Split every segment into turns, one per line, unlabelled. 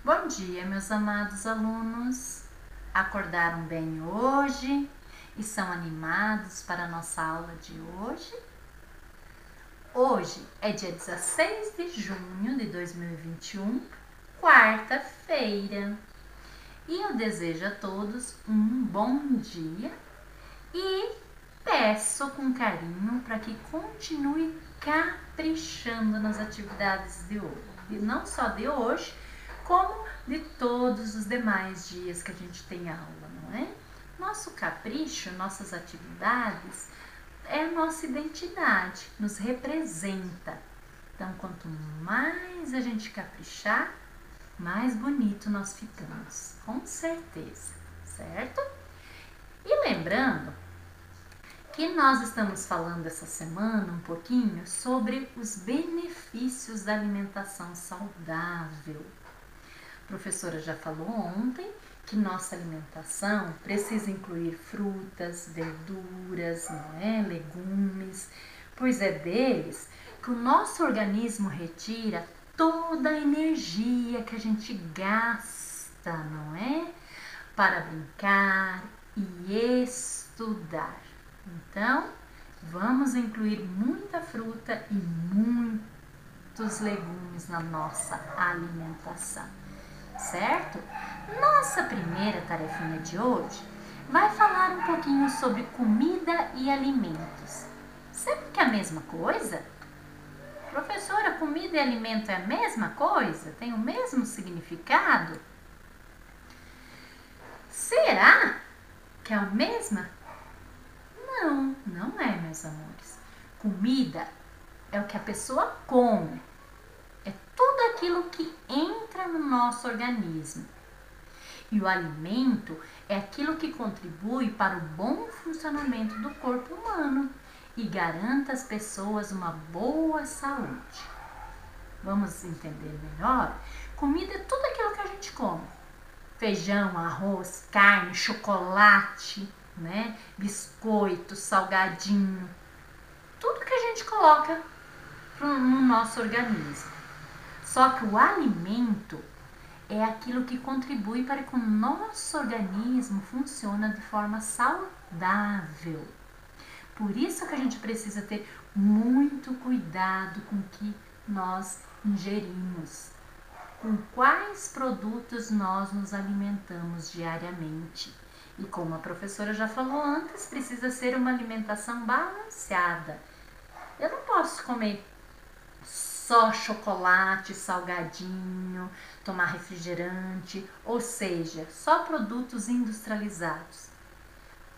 Bom dia, meus amados alunos. Acordaram bem hoje e são animados para a nossa aula de hoje? Hoje é dia 16 de junho de 2021, quarta-feira. E eu desejo a todos um bom dia e peço com carinho para que continue caprichando nas atividades de hoje. E não só de hoje, como de todos os demais dias que a gente tem aula, não é? Nosso capricho, nossas atividades, é a nossa identidade, nos representa. Então, quanto mais a gente caprichar, mais bonito nós ficamos, com certeza, certo? E lembrando que nós estamos falando essa semana um pouquinho sobre os benefícios da alimentação saudável. A professora já falou ontem que nossa alimentação precisa incluir frutas, verduras, não é? Legumes, pois é deles que o nosso organismo retira toda a energia que a gente gasta, não é? Para brincar e estudar. Então, vamos incluir muita fruta e muitos legumes na nossa alimentação, certo? Nossa primeira tarefinha de hoje vai falar um pouquinho sobre comida e alimentos. Sempre que é a mesma coisa? Professora, comida e alimento é a mesma coisa? Tem o mesmo significado? Será que é a mesma? Não, não é, meus amores. Comida é o que a pessoa come. É tudo aquilo que entra no nosso organismo. E o alimento é aquilo que contribui para o bom funcionamento do corpo humano e garanta às pessoas uma boa saúde. Vamos entender melhor? Comida é tudo aquilo que a gente come. Feijão, arroz, carne, chocolate, né? Biscoito, salgadinho. Tudo que a gente coloca no nosso organismo. Só que o alimento é aquilo que contribui para que o nosso organismo funcione de forma saudável. Por isso que a gente precisa ter muito cuidado com o que nós ingerimos, com quais produtos nós nos alimentamos diariamente. E como a professora já falou antes, precisa ser uma alimentação balanceada. Eu não posso comer só chocolate, salgadinho, tomar refrigerante, ou seja, só produtos industrializados.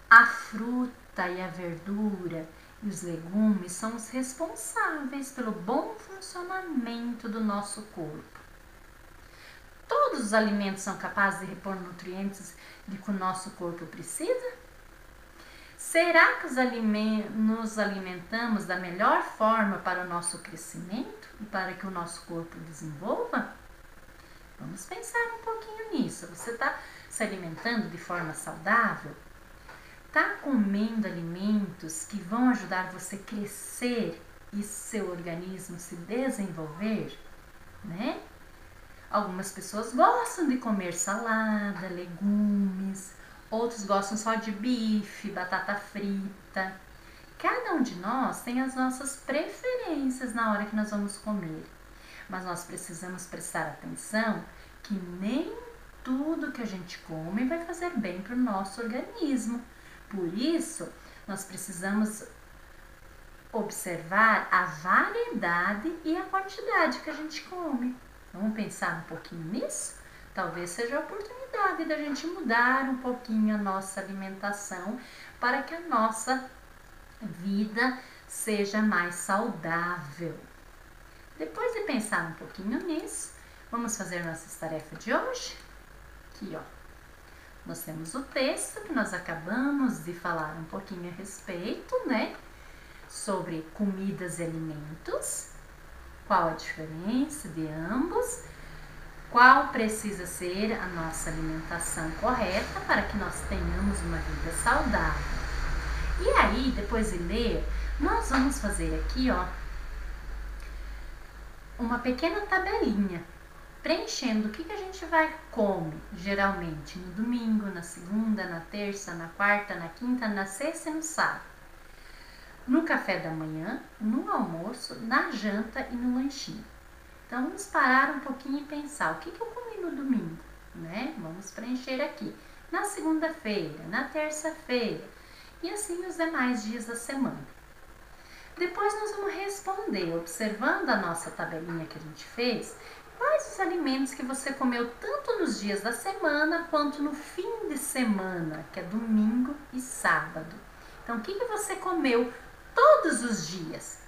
A fruta e a verdura e os legumes são os responsáveis pelo bom funcionamento do nosso corpo. Todos os alimentos são capazes de repor nutrientes de que o nosso corpo precisa? Será que nos alimentamos da melhor forma para o nosso crescimento e para que o nosso corpo desenvolva? Vamos pensar um pouquinho nisso. Você está se alimentando de forma saudável? Está comendo alimentos que vão ajudar você a crescer e seu organismo se desenvolver, né? Algumas pessoas gostam de comer salada, legumes, outros gostam só de bife, batata frita. Cada um de nós tem as nossas preferências na hora que nós vamos comer. Mas nós precisamos prestar atenção que nem tudo que a gente come vai fazer bem para o nosso organismo. Por isso, nós precisamos observar a variedade e a quantidade que a gente come. Vamos pensar um pouquinho nisso? Talvez seja a oportunidade da gente mudar um pouquinho a nossa alimentação para que a nossa vida seja mais saudável. Depois de pensar um pouquinho nisso, vamos fazer nossas tarefas de hoje? Aqui, ó. Nós temos o texto que nós acabamos de falar um pouquinho a respeito, né? Sobre comidas e alimentos. Qual a diferença de ambos? Qual precisa ser a nossa alimentação correta para que nós tenhamos uma vida saudável? E aí, depois de ler, nós vamos fazer aqui, ó, uma pequena tabelinha preenchendo o que a gente vai comer, geralmente no domingo, na segunda, na terça, na quarta, na quinta, na sexta e no sábado. No café da manhã, no almoço, na janta e no lanchinho. Então vamos parar um pouquinho e pensar, o que eu comi no domingo, né? Vamos preencher aqui. Na segunda-feira, na terça-feira e assim os demais dias da semana. Depois nós vamos responder, observando a nossa tabelinha que a gente fez, quais os alimentos que você comeu tanto nos dias da semana quanto no fim de semana, que é domingo e sábado. Então, o que você comeu todos os dias?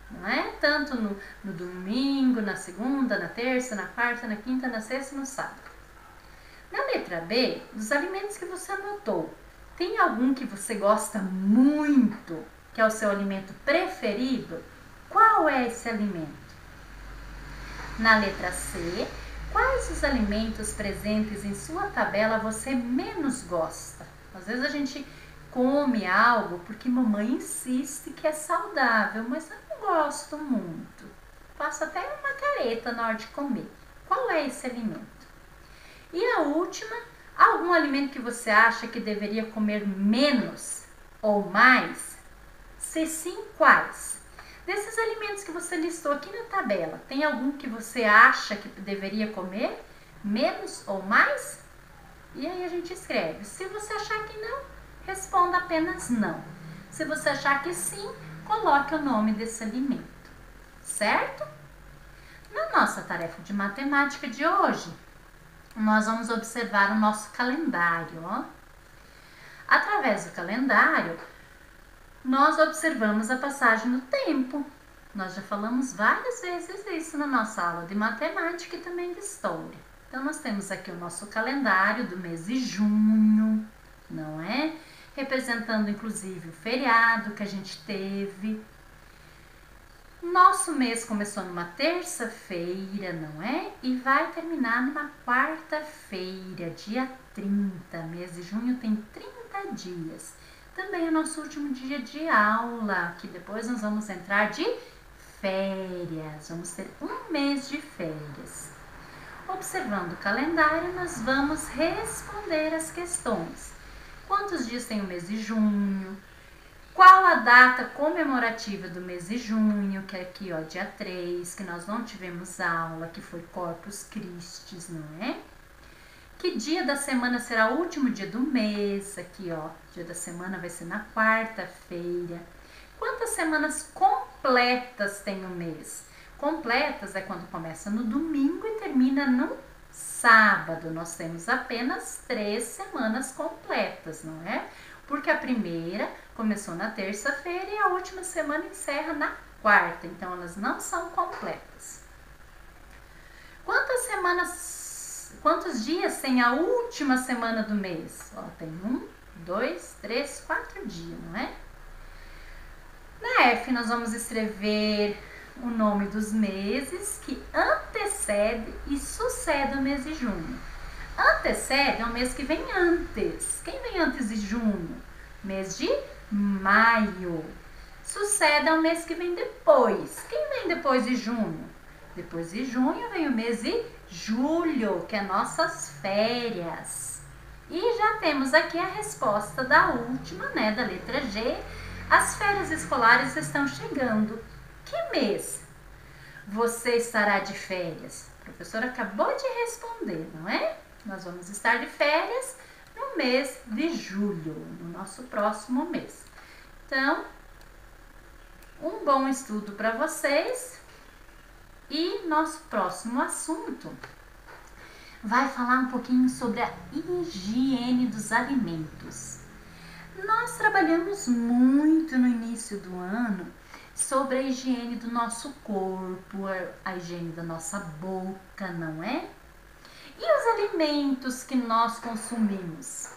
Não é? Tanto no domingo, na segunda, na terça, na quarta, na quinta, na sexta e no sábado. Na letra B, dos alimentos que você anotou, tem algum que você gosta muito, que é o seu alimento preferido? Qual é esse alimento? Na letra C, quais os alimentos presentes em sua tabela você menos gosta? Às vezes a gente come algo porque mamãe insiste que é saudável, mas eu não gosto muito. Faço até uma careta na hora de comer. Qual é esse alimento? E a última, algum alimento que você acha que deveria comer menos ou mais? Se sim, quais? Desses alimentos que você listou aqui na tabela, tem algum que você acha que deveria comer menos ou mais? E aí a gente escreve. Se você achar que não, responda apenas não. Se você achar que sim, coloque o nome desse alimento. Certo? Na nossa tarefa de matemática de hoje, nós vamos observar o nosso calendário. Ó. Através do calendário, nós observamos a passagem do tempo. Nós já falamos várias vezes isso na nossa aula de matemática e também de história. Então, nós temos aqui o nosso calendário do mês de junho, não é? Representando, inclusive, o feriado que a gente teve. Nosso mês começou numa terça-feira, não é? E vai terminar numa quarta-feira, dia 30. Mês de junho tem 30 dias. Também é o nosso último dia de aula, que depois nós vamos entrar de férias. Vamos ter um mês de férias. Observando o calendário, nós vamos responder as questões. Quantos dias tem o mês de junho? Qual a data comemorativa do mês de junho, que é aqui, ó, dia 3, que nós não tivemos aula, que foi Corpus Christi, não é? Que dia da semana será o último dia do mês? Aqui, ó, dia da semana vai ser na quarta-feira. Quantas semanas completas tem o mês? Completas é quando começa no domingo e termina no sábado. Nós temos apenas 3 semanas completas, não é? Porque a primeira começou na terça-feira e a última semana encerra na quarta. Então, elas não são completas. Quantos dias tem a última semana do mês? Ó, tem 1, 2, 3, 4 dias, não é? Na F, nós vamos escrever o nome dos meses que antecede e sucede o mês de junho. Antecede é o mês que vem antes. Quem vem antes de junho? Mês de maio. Sucede ao mês que vem depois. Quem vem depois de junho? Depois de junho vem o mês de julho, que é nossas férias. E já temos aqui a resposta da última, né, da letra G. As férias escolares estão chegando. Que mês você estará de férias? A professora acabou de responder, não é? Nós vamos estar de férias no mês de julho, no nosso próximo mês. Então, um bom estudo para vocês. E nosso próximo assunto vai falar um pouquinho sobre a higiene dos alimentos. Nós trabalhamos muito no início do ano sobre a higiene do nosso corpo, a higiene da nossa boca, não é? E os alimentos que nós consumimos,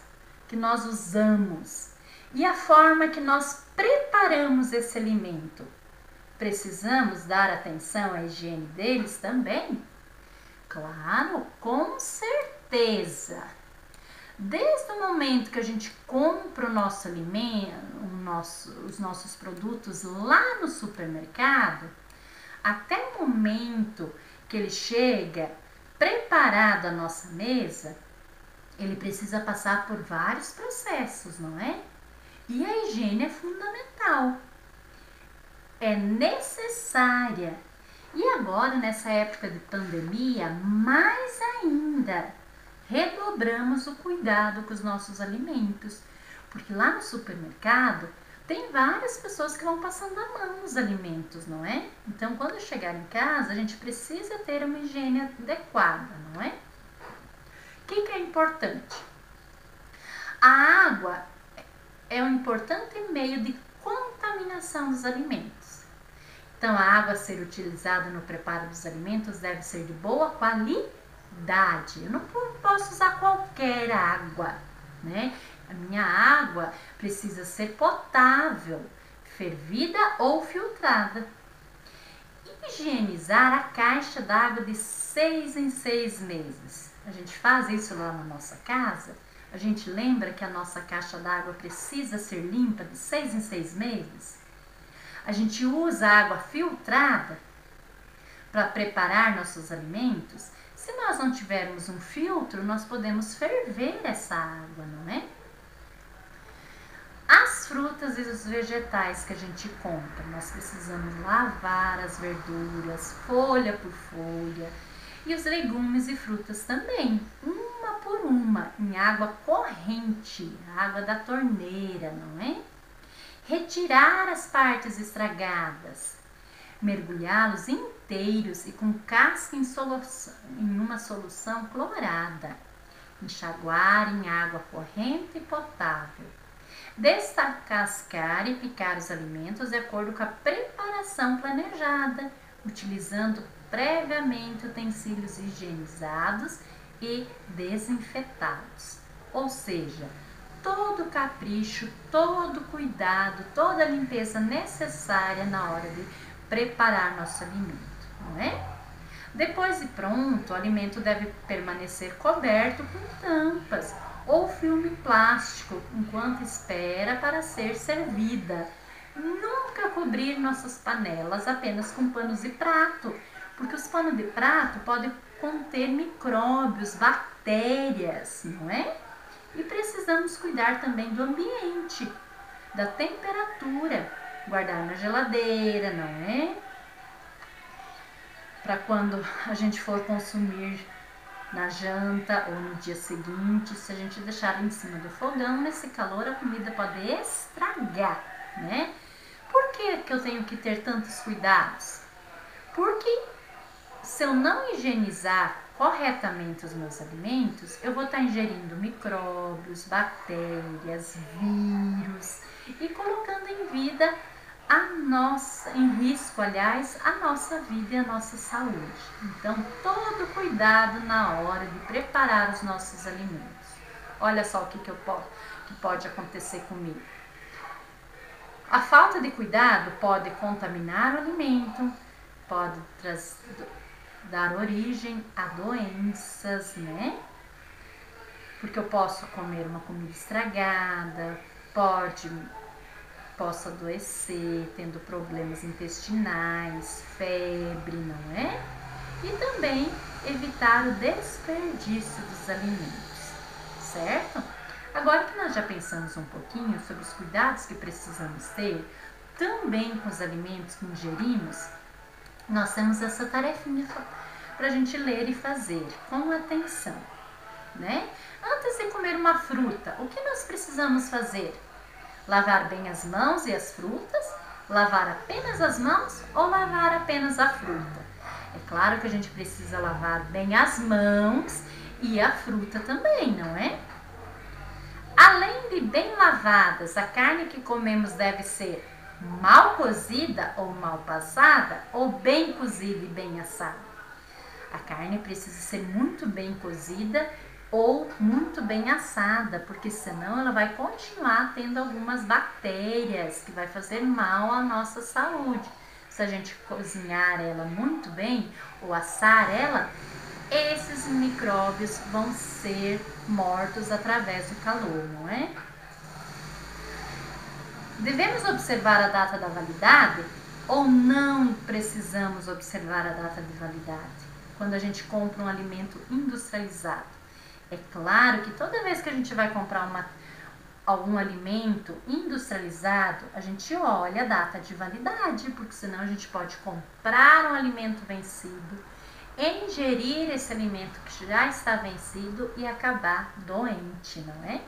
que nós usamos, e a forma que nós preparamos esse alimento? Precisamos dar atenção à higiene deles também? Claro, com certeza! Desde o momento que a gente compra o nosso alimento, os nossos produtos lá no supermercado, até o momento que ele chega preparado a nossa mesa, ele precisa passar por vários processos, não é? E a higiene é fundamental, é necessária. E agora, nessa época de pandemia, mais ainda, redobramos o cuidado com os nossos alimentos. Porque lá no supermercado, tem várias pessoas que vão passando a mão nos alimentos, não é? Então, quando chegar em casa, a gente precisa ter uma higiene adequada, não é? O que é importante? A água é um importante meio de contaminação dos alimentos. Então, a água a ser utilizada no preparo dos alimentos deve ser de boa qualidade. Eu não posso usar qualquer água, né? A minha água precisa ser potável, fervida ou filtrada. Higienizar a caixa d'água de 6 em 6 meses. A gente faz isso lá na nossa casa. A gente lembra que a nossa caixa d'água precisa ser limpa de 6 em 6 meses. A gente usa água filtrada para preparar nossos alimentos. Se nós não tivermos um filtro, nós podemos ferver essa água, não é? As frutas e os vegetais que a gente compra, nós precisamos lavar as verduras, folha por folha, e os legumes e frutas também, uma por uma, em água corrente, água da torneira, não é? Retirar as partes estragadas, mergulhá-los inteiros e com casca em uma solução clorada, enxaguar em água corrente e potável. Descascar e picar os alimentos de acordo com a preparação planejada, utilizando previamente utensílios higienizados e desinfetados. Ou seja, todo capricho, todo cuidado, toda a limpeza necessária na hora de preparar nosso alimento, não é? Depois de pronto, o alimento deve permanecer coberto com tampas ou filme plástico enquanto espera para ser servida. Nunca cobrir nossas panelas apenas com panos de prato, porque os panos de prato podem conter micróbios, bactérias, não é? E precisamos cuidar também do ambiente, da temperatura, guardar na geladeira, não é? Para quando a gente for consumir na janta ou no dia seguinte, se a gente deixar em cima do fogão, nesse calor a comida pode estragar, né? Por que eu tenho que ter tantos cuidados? Porque se eu não higienizar corretamente os meus alimentos, eu vou estar ingerindo micróbios, bactérias, vírus e colocando em risco, aliás, a nossa vida e a nossa saúde. Então, todo cuidado na hora de preparar os nossos alimentos. Olha só o que pode acontecer comigo. A falta de cuidado pode contaminar o alimento, pode dar origem a doenças, né? Porque eu posso comer uma comida estragada, posso adoecer, tendo problemas intestinais, febre, não é? E também evitar o desperdício dos alimentos, certo? Agora que nós já pensamos um pouquinho sobre os cuidados que precisamos ter, também com os alimentos que ingerimos, nós temos essa tarefinha para a gente ler e fazer com atenção, né? Antes de comer uma fruta, o que nós precisamos fazer? Lavar bem as mãos e as frutas? Lavar apenas as mãos ou lavar apenas a fruta? É claro que a gente precisa lavar bem as mãos e a fruta também, não é? Além de bem lavadas, a carne que comemos deve ser mal cozida ou mal passada ou bem cozida e bem assada? A carne precisa ser muito bem cozida ou muito bem assada, porque senão ela vai continuar tendo algumas bactérias que vai fazer mal à nossa saúde. Se a gente cozinhar ela muito bem ou assar ela, esses micróbios vão ser mortos através do calor, não é? Devemos observar a data da validade ou não precisamos observar a data de validade? quando a gente compra um alimento industrializado. É claro que toda vez que a gente vai comprar algum alimento industrializado, a gente olha a data de validade, porque senão a gente pode comprar um alimento vencido, ingerir esse alimento que já está vencido e acabar doente, não é?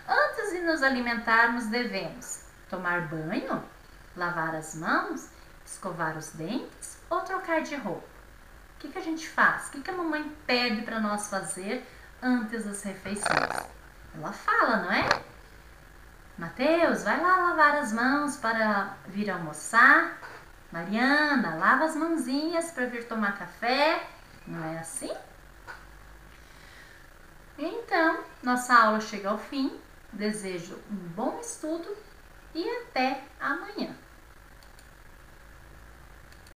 Antes de nos alimentarmos, devemos tomar banho, lavar as mãos, escovar os dentes ou trocar de roupa. O que a gente faz? O que a mamãe pede para nós fazer antes das refeições? Ela fala, não é? Mateus, vai lá lavar as mãos para vir almoçar. Mariana, lava as mãozinhas para vir tomar café. Não é assim? Então, nossa aula chega ao fim. Desejo um bom estudo e até amanhã.